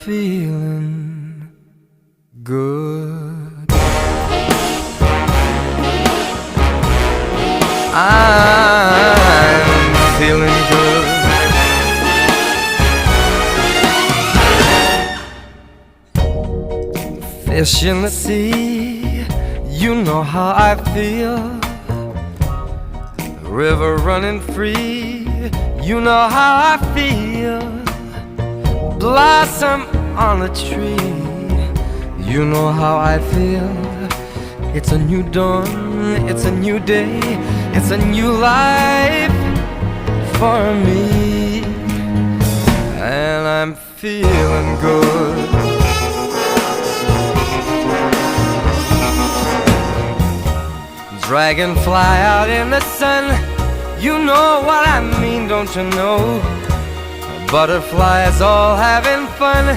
feeling good. I'm feeling good. Fish in the sea, you know how I feel. River running free, you know how I feel. Blossom on a tree, you know how I feel. It's a new dawn, it's a new day, it's a new life for me. And I'm feeling good. Dragonfly out in the sun, you know what I mean, don't you know? Butterflies all having fun,